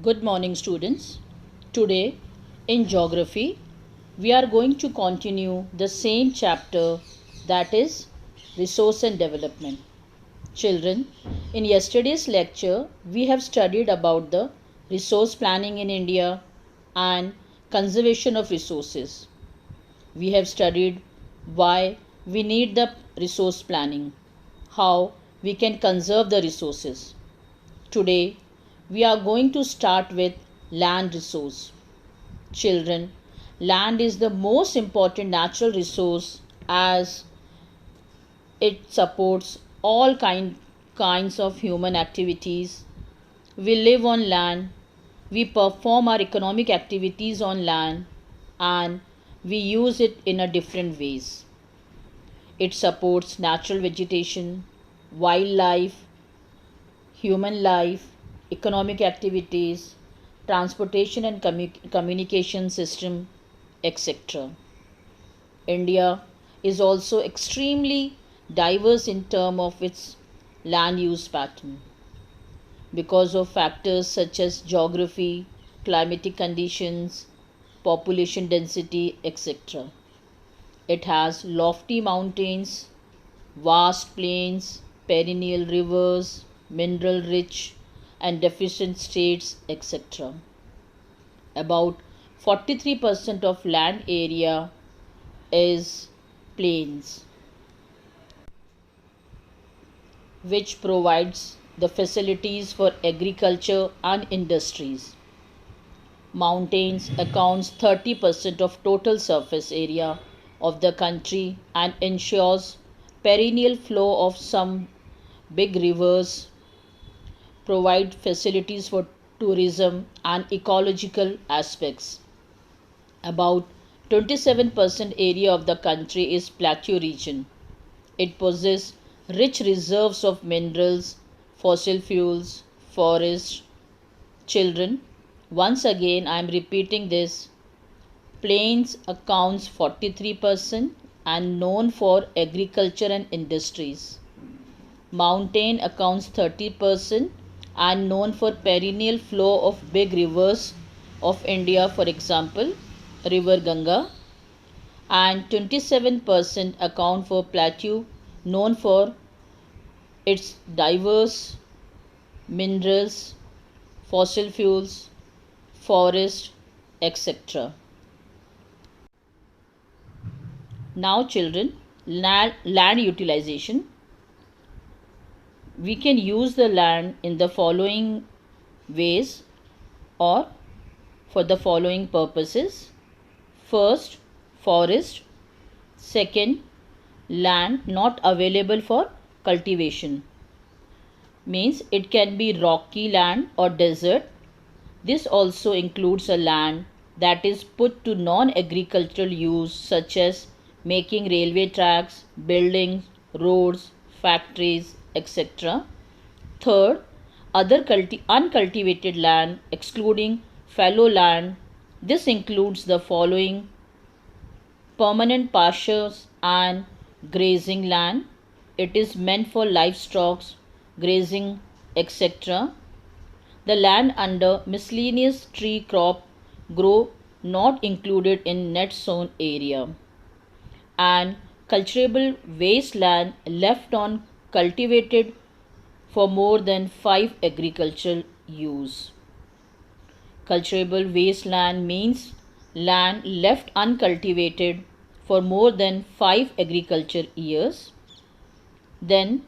Good morning, students. Today, in geography, we are going to continue the same chapter, that is resource and development. Children, in yesterday's lecture, we have studied about the resource planning in India and conservation of resources. We have studied why we need the resource planning, how we can conserve the resources. Today, we are going to start with land resource. Children, land is the most important natural resource as it supports all kinds of human activities. We live on land, we perform our economic activities on land, and we use it in a different ways. It supports natural vegetation, wildlife, human life, economic activities, transportation and communication system, etc. India is also extremely diverse in terms of its land use pattern because of factors such as geography, climatic conditions, population density, etc. It has lofty mountains, vast plains, perennial rivers, mineral rich and deficient states, etc. About 43% of land area is plains, which provides the facilities for agriculture and industries. Mountains accounts 30% of total surface area of the country and ensures perennial flow of some big rivers, provide facilities for tourism and ecological aspects. About 27% area of the country is plateau region. It possesses rich reserves of minerals, fossil fuels, forests. Children, once again I am repeating this. Plains accounts 43% and known for agriculture and industries. Mountain accounts 30% and known for perennial flow of big rivers of India, for example, River Ganga, and 27% account for plateau known for its diverse minerals, fossil fuels, forest, etc. Now children, land utilization. We can use the land in the following ways or for the following purposes. First, forest. Second, land not available for cultivation. Means it can be rocky land or desert. This also includes a land that is put to non-agricultural use such as making railway tracks, buildings, roads, factories, etc. Third, other uncultivated land excluding fallow land. This includes the following: permanent pastures and grazing land. It is meant for livestock, grazing, etc. The land under miscellaneous tree crop grow not included in net sown area, and cultivable wasteland left on cultivated for more than 5 agricultural use. Cultivable wasteland means land left uncultivated for more than 5 agriculture years. Then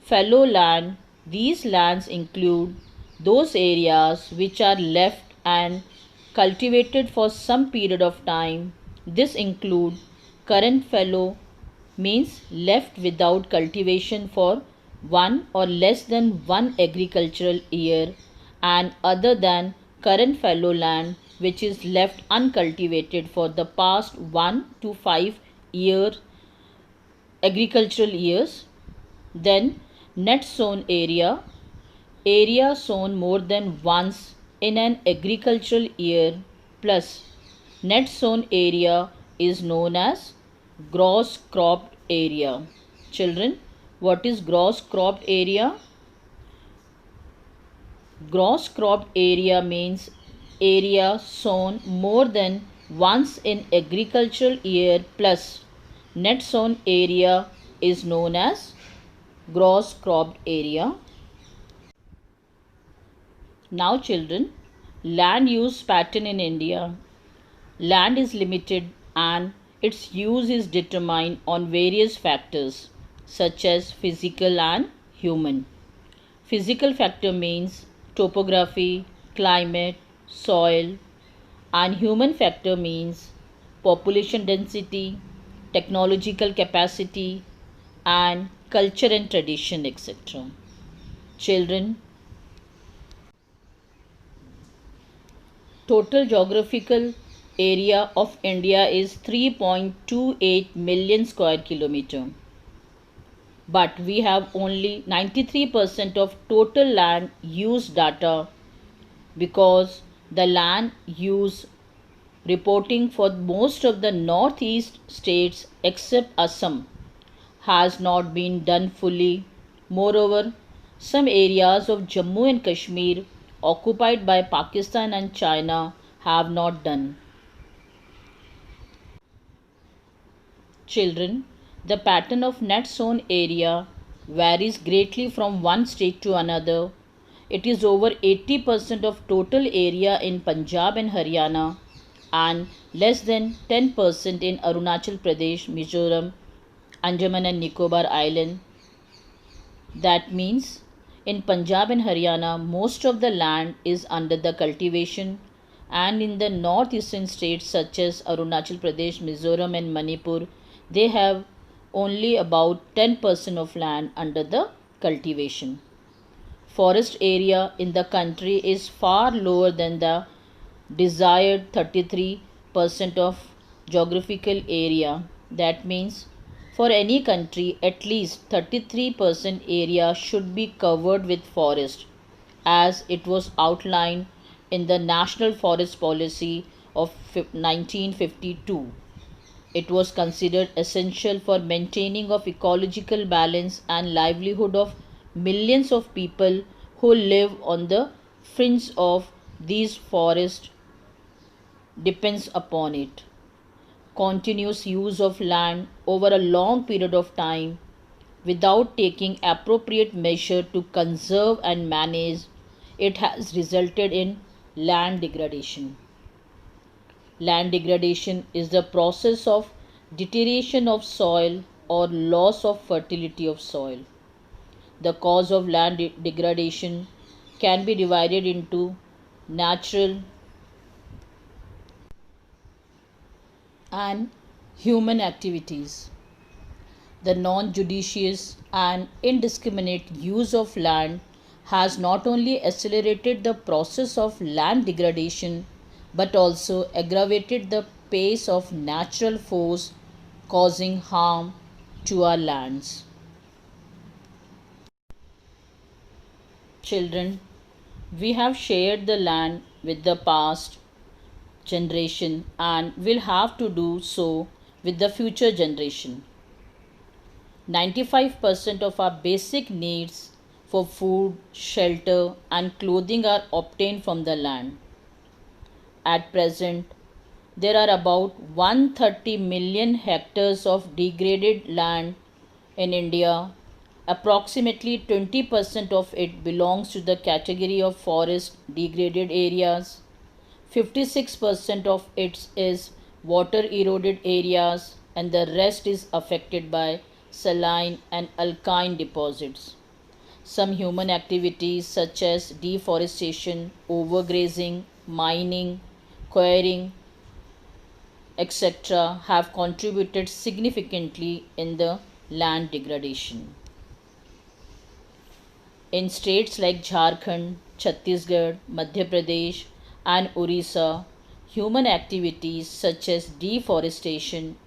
fallow land, these lands include those areas which are left and cultivated for some period of time. This include current fallow means left without cultivation for one or less than one agricultural year, and other than current fallow land which is left uncultivated for the past 1 to 5 year agricultural years. Then net sown area, area sown more than once in an agricultural year, plus net sown area is known as gross cropped area. Children, what is gross cropped area? Gross cropped area means area sown more than once in agricultural year plus net sown area is known as gross cropped area. Now children, land use pattern in India. Land is limited and its use is determined on various factors such as physical and human. Physical factor means topography, climate, soil, and human factor means population density, technological capacity, and culture and tradition, etc. Children, total geographical area of India is 3.28 million square kilometer. But we have only 93% of total land use data because the land use reporting for most of the northeast states except Assam has not been done fully. Moreover, some areas of Jammu and Kashmir occupied by Pakistan and China have not done. Children, the pattern of net sown area varies greatly from one state to another. It is over 80% of total area in Punjab and Haryana and less than 10% in Arunachal Pradesh, Mizoram, Andaman and Nicobar Island. That means in Punjab and Haryana, most of the land is under the cultivation, and in the northeastern states such as Arunachal Pradesh, Mizoram, and Manipur, they have only about 10% of land under the cultivation. Forest area in the country is far lower than the desired 33% of geographical area. That means for any country, at least 33% area should be covered with forest, as it was outlined in the National Forest Policy of 1952. It was considered essential for maintaining of ecological balance and livelihood of millions of people who live on the fringe of these forests depends upon it. Continuous use of land over a long period of time without taking appropriate measure to conserve and manage it has resulted in land degradation. Land degradation is the process of deterioration of soil or loss of fertility of soil. The cause of land degradation can be divided into natural and human activities. The non judicious and indiscriminate use of land has not only accelerated the process of land degradation but also aggravated the pace of natural force causing harm to our lands. Children, we have shared the land with the past generation and will have to do so with the future generation. 95% of our basic needs for food, shelter, and clothing are obtained from the land. At present, there are about 130 million hectares of degraded land in India. Approximately 20% of it belongs to the category of forest degraded areas. 56% of it is water eroded areas, and the rest is affected by saline and alkaline deposits. Some human activities such as deforestation, overgrazing, mining, quarrying, etc., have contributed significantly in the land degradation. In states like Jharkhand, Chhattisgarh, Madhya Pradesh, and Orissa, human activities such as deforestation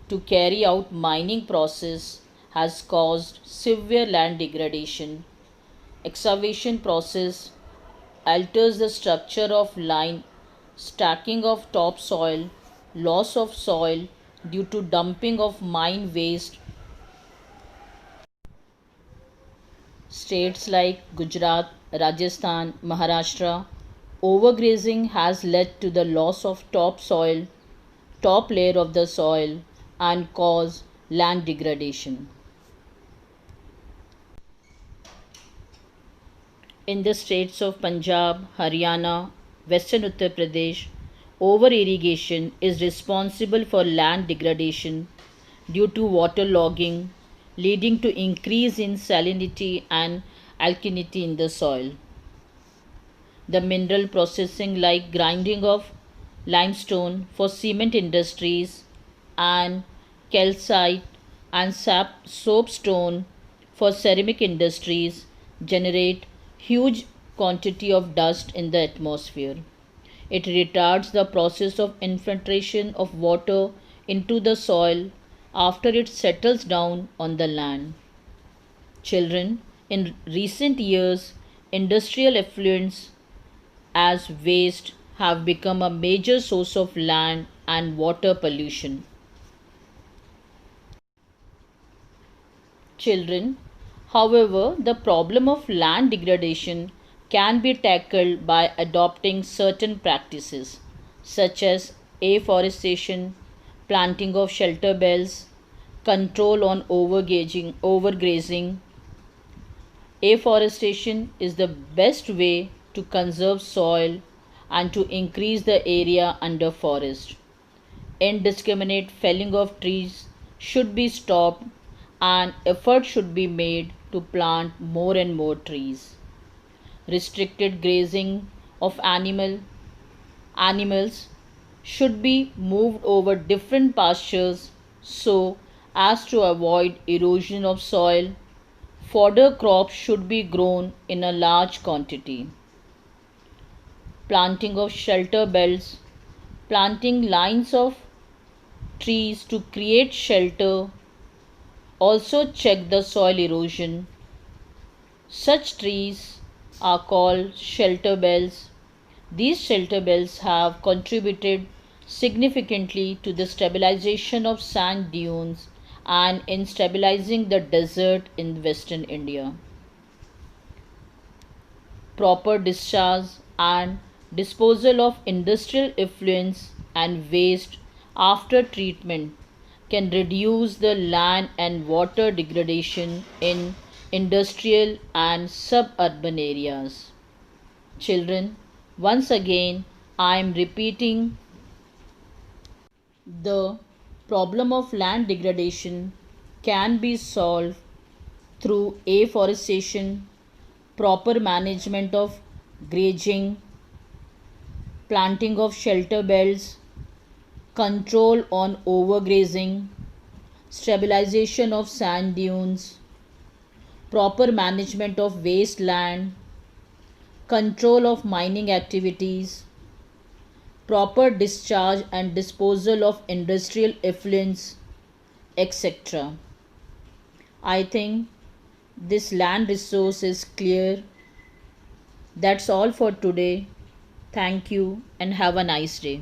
to carry out mining process has caused severe land degradation. Excavation process alters the structure of line, stacking of topsoil, loss of soil due to dumping of mine waste. States like Gujarat, Rajasthan, Maharashtra, overgrazing has led to the loss of topsoil, top layer of the soil, and cause land degradation. In the states of Punjab, Haryana, Western Uttar Pradesh, over irrigation is responsible for land degradation due to waterlogging, leading to increase in salinity and alkalinity in the soil. The mineral processing like grinding of limestone for cement industries and calcite and soapstone for ceramic industries generate huge quantity of dust in the atmosphere. It retards the process of infiltration of water into the soil after it settles down on the land. Children, in recent years, industrial effluents as waste have become a major source of land and water pollution. Children, however, the problem of land degradation can be tackled by adopting certain practices such as afforestation, planting of shelter bells, control on overgrazing. Afforestation is the best way to conserve soil and to increase the area under forest. Indiscriminate felling of trees should be stopped and effort should be made to plant more and more trees. Restricted grazing of animals should be moved over different pastures so as to avoid erosion of soil. Fodder crops should be grown in a large quantity. Planting of shelter belts, planting lines of trees to create shelter also check the soil erosion. Such trees are called shelter belts. These shelter belts have contributed significantly to the stabilization of sand dunes and in stabilizing the desert in western India. Proper discharge and disposal of industrial effluents and waste after treatment can reduce the land and water degradation in industrial and suburban areas. Children, once again I am repeating the problem of land degradation can be solved through afforestation, proper management of grazing, planting of shelter belts, control on overgrazing, stabilization of sand dunes, proper management of wasteland, control of mining activities, proper discharge and disposal of industrial effluents, etc. I think this land resource is clear. That's all for today. Thank you and have a nice day.